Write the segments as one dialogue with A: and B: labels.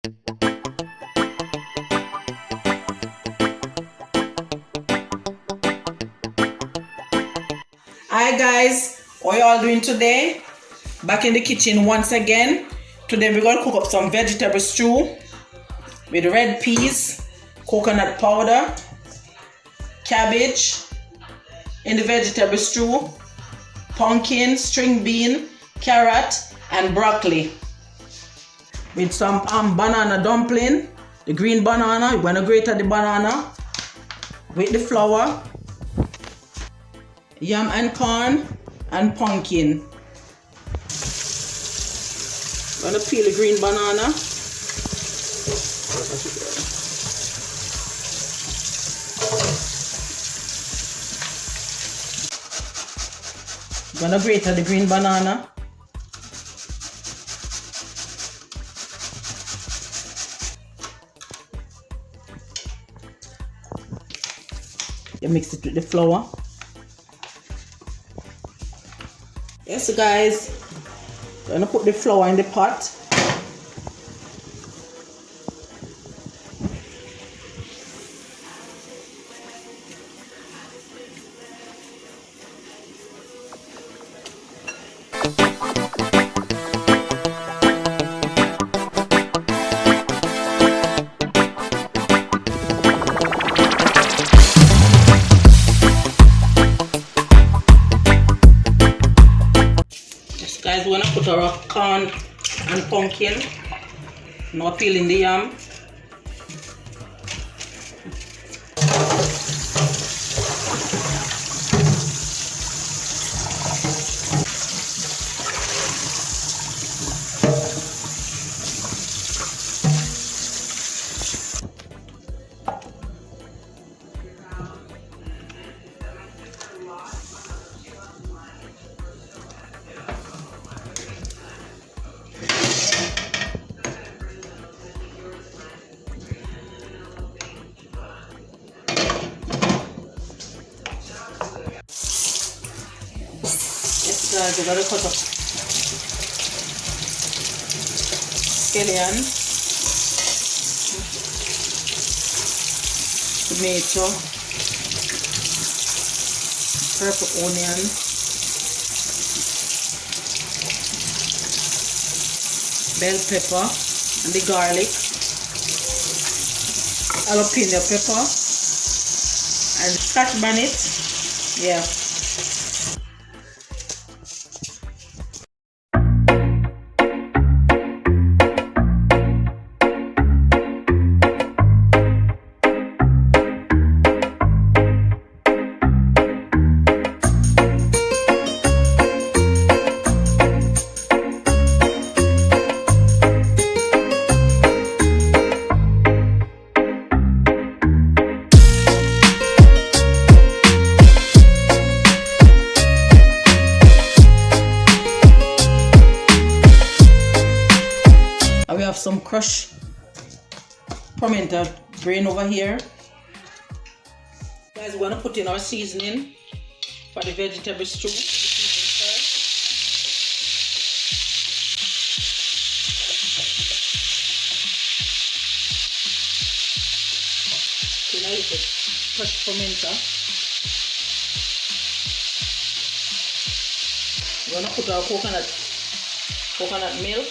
A: Hi guys, what you all doing today? Back in the kitchen once again. Today we're going to cook up some vegetable stew with red peas, coconut powder, cabbage in the vegetable stew, pumpkin, string bean, carrot and broccoli. With some banana dumpling, the green banana. You're going to grate the banana with the flour, yam and corn and pumpkin. I'm gonna peel the green banana. I'm gonna grate the green banana. You mix it with the flour. Yes guys, I'm gonna put the flour in the pot. Guys, we're gonna put our corn and pumpkin. Now peeling the yam. Guys, we're gonna cut up scallion, tomato, purple onion, bell pepper, and the garlic, jalapeno pepper, and scotch bonnet. Yeah. We have some crushed pimento grain over here. Guys, we're gonna put in our seasoning for the vegetable stew. Now you put crushed pimento. We're gonna put our coconut milk.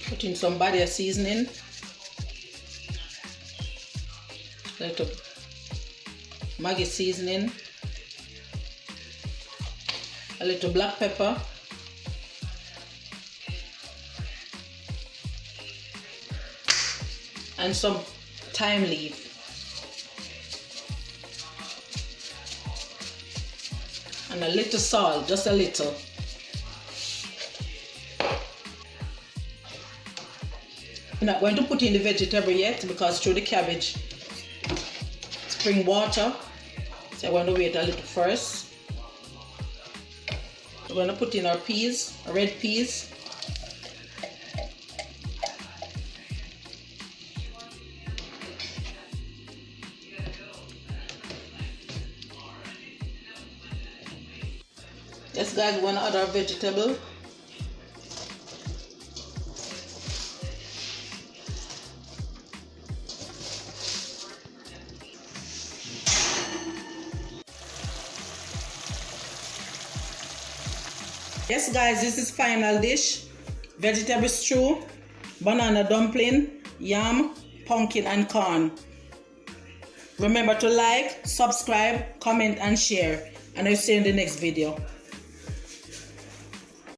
A: Put in some body seasoning, a little Maggi seasoning, a little black pepper, and some thyme leaf. And a little salt, just a little. I'm not going to put in the vegetable yet because through the cabbage spring water, so I'm going to wait a little first. We're going to put in our peas, our red peas. Yes guys, one other vegetable. Yes guys, this is final dish. Vegetable stew, banana dumpling, yam, pumpkin and corn. Remember to like, subscribe, comment and share. And I'll see you in the next video.